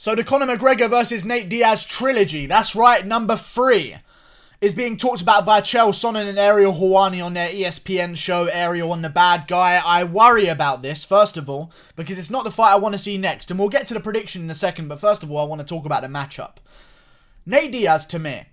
So the Conor McGregor versus Nate Diaz trilogy, that's right, number 3, is being talked about by Chael, Sonnen and Ariel Helwani on their ESPN show, Ariel on the Bad Guy. I worry about this, first of all, because it's not the fight I want to see next. And we'll get to the prediction in a second, but first of all, I want to talk about the matchup. Nate Diaz, to me,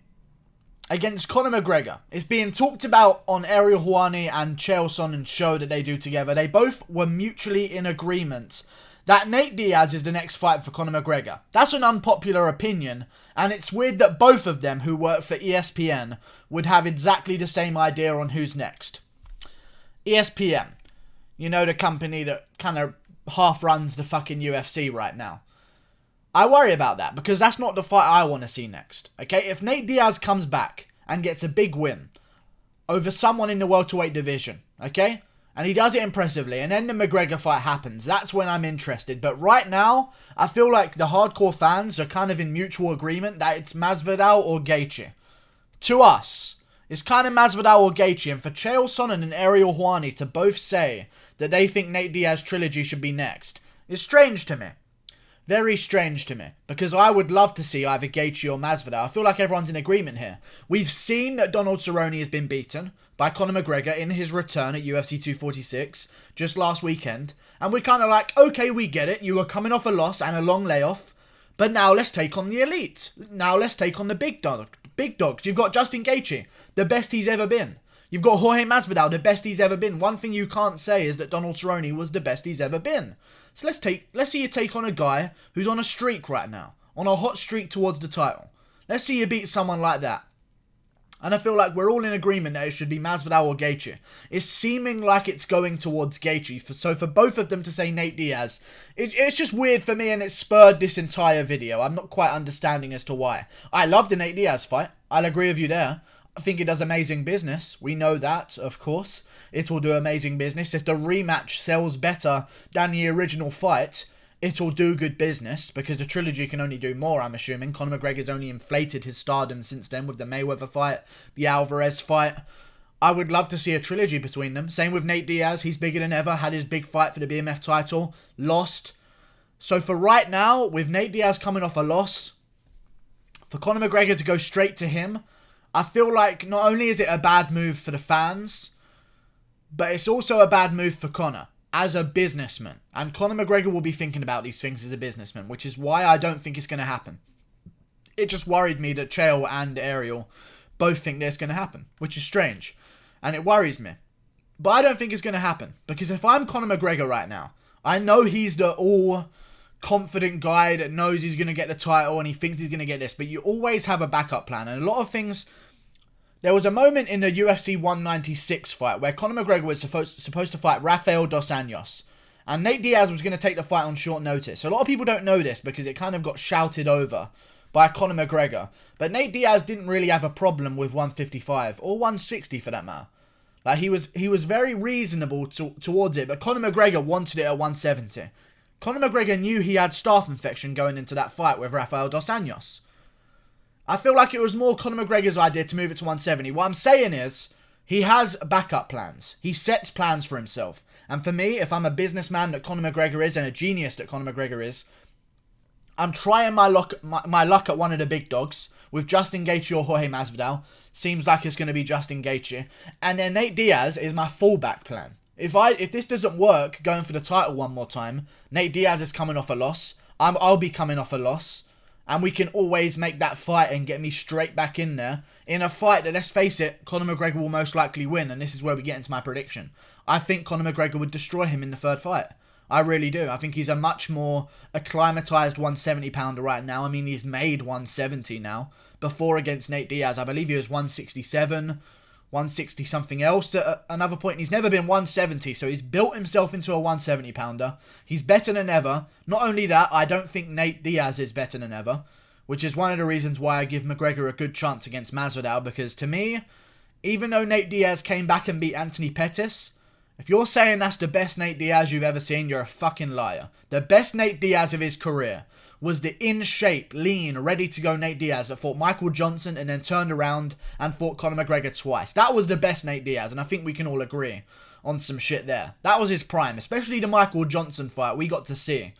against Conor McGregor, is being talked about on Ariel Helwani and Chael Sonnen's show that they do together. They both were mutually in agreement that Nate Diaz is the next fight for Conor McGregor. That's an unpopular opinion, and it's weird that both of them, who work for ESPN, would have exactly the same idea on who's next. ESPN, you know, the company that kind of half runs the fucking UFC right now. I worry about that, because that's not the fight I want to see next, okay? If Nate Diaz comes back and gets a big win over someone in the welterweight division, okay? And he does it impressively, and then the McGregor fight happens. That's when I'm interested. But right now, I feel like the hardcore fans are kind of in mutual agreement that it's Masvidal or Gaethje. To us, it's kind of Masvidal or Gaethje. And for Chael Sonnen and Ariel Helwani to both say that they think Nate Diaz trilogy should be next is strange to me. Very strange to me, because I would love to see either Gaethje or Masvidal. I feel like everyone's in agreement here. We've seen that Donald Cerrone has been beaten by Conor McGregor in his return at UFC 246 just last weekend, and we're kind of like, okay, we get it. You were coming off a loss and a long layoff, but now let's take on the elite. Now let's take on the big dogs. You've got Justin Gaethje, the best he's ever been. You've got Jorge Masvidal, the best he's ever been. One thing you can't say is that Donald Cerrone was the best he's ever been. So let's see you take on a guy who's on a streak right now, on a hot streak towards the title. Let's see you beat someone like that. And I feel like we're all in agreement that it should be Masvidal or Gaethje. It's seeming like it's going towards Gaethje. So for both of them to say Nate Diaz, it's just weird for me, and it spurred this entire video. I'm not quite understanding as to why. I love the Nate Diaz fight. I'll agree with you there. I think it does amazing business. We know that, of course. It will do amazing business. If the rematch sells better than the original fight, it'll do good business, because the trilogy can only do more, I'm assuming. Conor McGregor's only inflated his stardom since then with the Mayweather fight, the Alvarez fight. I would love to see a trilogy between them. Same with Nate Diaz. He's bigger than ever. Had his big fight for the BMF title. Lost. So for right now, with Nate Diaz coming off a loss, for Conor McGregor to go straight to him, I feel like not only is it a bad move for the fans, but it's also a bad move for Conor as a businessman. And Conor McGregor will be thinking about these things as a businessman, which is why I don't think it's going to happen. It just worried me that Chael and Ariel both think this going to happen, which is strange. And it worries me. But I don't think it's going to happen, because if I'm Conor McGregor right now, I know he's the all-confident guy that knows he's going to get the title and he thinks he's going to get this, but you always have a backup plan. And a lot of things... There was a moment in the UFC 196 fight where Conor McGregor was supposed to fight Rafael dos Anjos. And Nate Diaz was going to take the fight on short notice. So a lot of people don't know this because it kind of got shouted over by Conor McGregor. But Nate Diaz didn't really have a problem with 155 or 160 for that matter. Like he was very reasonable towards it, but Conor McGregor wanted it at 170. Conor McGregor knew he had staph infection going into that fight with Rafael dos Anjos. I feel like it was more Conor McGregor's idea to move it to 170. What I'm saying is, he has backup plans. He sets plans for himself. And for me, if I'm a businessman that Conor McGregor is, and a genius that Conor McGregor is, I'm trying my luck at one of the big dogs, with Justin Gaethje or Jorge Masvidal. Seems like it's going to be Justin Gaethje. And then Nate Diaz is my fallback plan. If this doesn't work, going for the title one more time, Nate Diaz is coming off a loss. I'll be coming off a loss. And we can always make that fight and get me straight back in there. In a fight that, let's face it, Conor McGregor will most likely win. And this is where we get into my prediction. I think Conor McGregor would destroy him in the third fight. I really do. I think he's a much more acclimatized 170-pounder right now. I mean, he's made 170 now. Before against Nate Diaz, I believe he was 167, 160 something else at another point. He's never been 170, so he's built himself into a 170-pounder. He's better than ever. Not only that, I don't think Nate Diaz is better than ever, which is one of the reasons why I give McGregor a good chance against Masvidal, because to me, even though Nate Diaz came back and beat Anthony Pettis, if you're saying that's the best Nate Diaz you've ever seen, you're a fucking liar. The best Nate Diaz of his career was the in-shape, lean, ready-to-go Nate Diaz that fought Michael Johnson and then turned around and fought Conor McGregor twice. That was the best Nate Diaz, and I think we can all agree on some shit there. That was his prime, especially the Michael Johnson fight we got to see.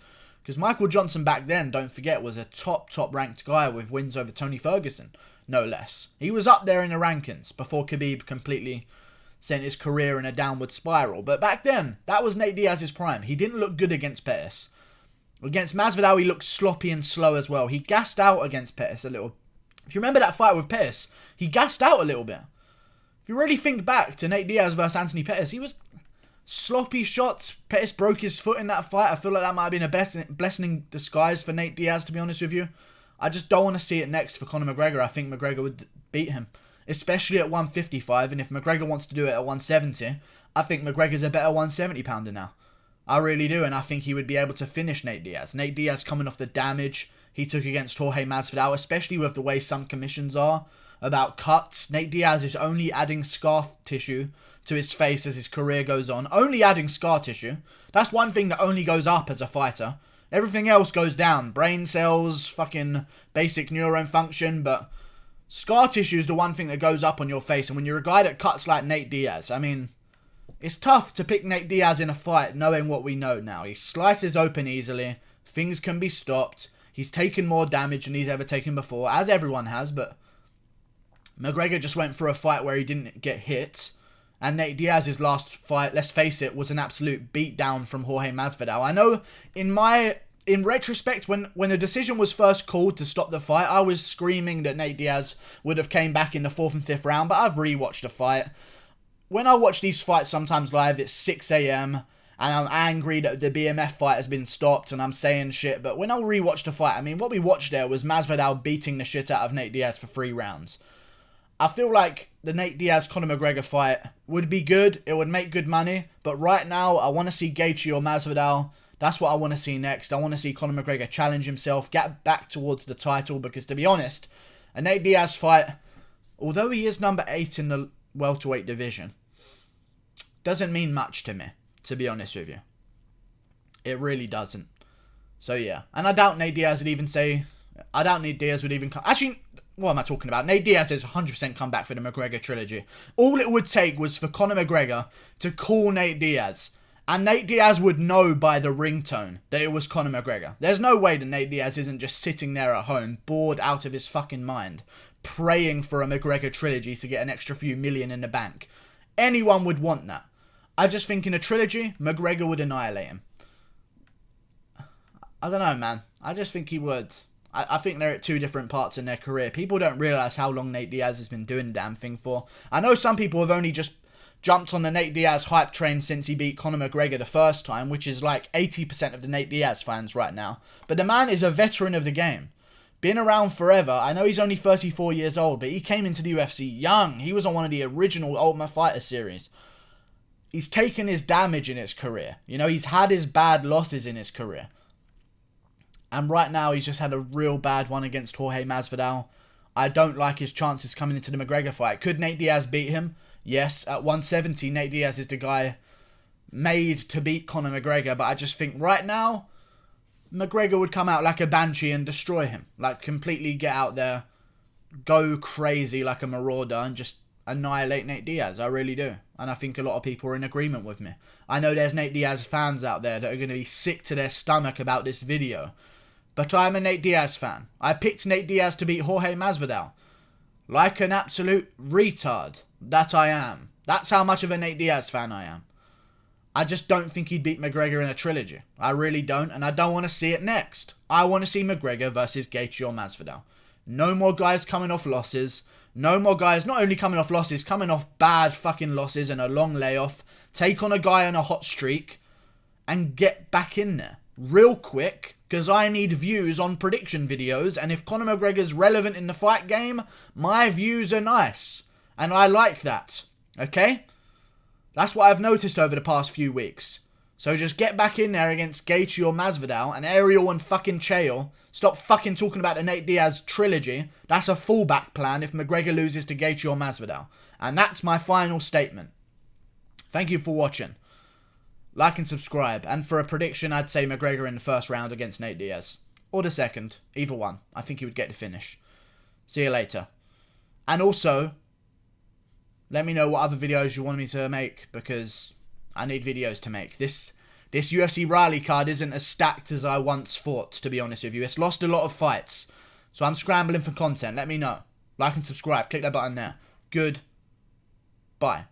Because Michael Johnson back then, don't forget, was a top ranked guy with wins over Tony Ferguson, no less. He was up there in the rankings before Khabib completely sent his career in a downward spiral. But back then, that was Nate Diaz's prime. He didn't look good against Pettis. Against Masvidal, he looked sloppy and slow as well. He gassed out against Pettis a little. If you remember that fight with Pettis, he gassed out a little bit. If you really think back to Nate Diaz versus Anthony Pettis, he was sloppy shots. Pettis broke his foot in that fight. I feel like that might have been a blessing in disguise for Nate Diaz, to be honest with you. I just don't want to see it next for Conor McGregor. I think McGregor would beat him, especially at 155. And if McGregor wants to do it at 170, I think McGregor's a better 170 pounder now. I really do, and I think he would be able to finish Nate Diaz. Nate Diaz coming off the damage he took against Jorge Masvidal, especially with the way some commissions are about cuts. Nate Diaz is only adding scar tissue to his face as his career goes on. Only adding scar tissue. That's one thing that only goes up as a fighter. Everything else goes down. Brain cells, fucking basic neuron function, but scar tissue is the one thing that goes up on your face. And when you're a guy that cuts like Nate Diaz, I mean, it's tough to pick Nate Diaz in a fight knowing what we know now. He slices open easily. Things can be stopped. He's taken more damage than he's ever taken before, as everyone has, but McGregor just went for a fight where he didn't get hit. And Nate Diaz's last fight, let's face it, was an absolute beatdown from Jorge Masvidal. I know in retrospect, when the decision was first called to stop the fight, I was screaming that Nate Diaz would have came back in the 4th and 5th round, but I've rewatched the fight. When I watch these fights sometimes live, it's 6 a.m. and I'm angry that the BMF fight has been stopped and I'm saying shit. But when I rewatch the fight, I mean, what we watched there was Masvidal beating the shit out of Nate Diaz for 3 rounds. I feel like the Nate Diaz-Conor McGregor fight would be good. It would make good money. But right now, I want to see Gaethje or Masvidal. That's what I want to see next. I want to see Conor McGregor challenge himself, get back towards the title. Because to be honest, a Nate Diaz fight, although he is number 8 in the welterweight division, doesn't mean much to me, to be honest with you. It really doesn't. So yeah. And I doubt Nate Diaz would even say... I doubt Nate Diaz would even come... Actually, what am I talking about? Nate Diaz has 100% come back for the McGregor trilogy. All it would take was for Conor McGregor to call Nate Diaz. And Nate Diaz would know by the ringtone that it was Conor McGregor. There's no way that Nate Diaz isn't just sitting there at home, bored out of his fucking mind, praying for a McGregor trilogy to get an extra few million in the bank. Anyone would want that. I just think in a trilogy, McGregor would annihilate him. I don't know, man. I just think he would. I think they're at 2 different parts in their career. People don't realise how long Nate Diaz has been doing the damn thing for. I know some people have only just jumped on the Nate Diaz hype train since he beat Conor McGregor the first time, which is like 80% of the Nate Diaz fans right now. But the man is a veteran of the game. Been around forever. I know he's only 34 years old, but he came into the UFC young. He was on one of the original Ultimate Fighter series. He's taken his damage in his career. You know, he's had his bad losses in his career. And right now, he's just had a real bad one against Jorge Masvidal. I don't like his chances coming into the McGregor fight. Could Nate Diaz beat him? Yes. At 170, Nate Diaz is the guy made to beat Conor McGregor. But I just think right now, McGregor would come out like a banshee and destroy him. Like, completely get out there, go crazy like a marauder and just annihilate Nate Diaz. I really do. And I think a lot of people are in agreement with me. I know there's Nate Diaz fans out there that are going to be sick to their stomach about this video. But I'm a Nate Diaz fan. I picked Nate Diaz to beat Jorge Masvidal. Like an absolute retard. That I am. That's how much of a Nate Diaz fan I am. I just don't think he'd beat McGregor in a trilogy. I really don't, and I don't want to see it next. I want to see McGregor versus Gaethje or Masvidal. No more guys coming off losses. No more guys not only coming off losses, coming off bad fucking losses and a long layoff. Take on a guy on a hot streak and get back in there real quick, because I need views on prediction videos, and if Conor McGregor's relevant in the fight game, my views are nice, and I like that, okay? That's what I've noticed over the past few weeks. So just get back in there against Gaethje or Masvidal, and Ariel and fucking Chael. Stop fucking talking about the Nate Diaz trilogy. That's a fallback plan if McGregor loses to Gaethje or Masvidal. And that's my final statement. Thank you for watching. Like and subscribe. And for a prediction, I'd say McGregor in the first round against Nate Diaz. Or the second. Either one. I think he would get the finish. See you later. And also, let me know what other videos you want me to make, because I need videos to make. This This UFC Riley card isn't as stacked as I once thought, to be honest with you. It's lost a lot of fights. So I'm scrambling for content. Let me know. Like and subscribe. Click that button there. Good. Bye.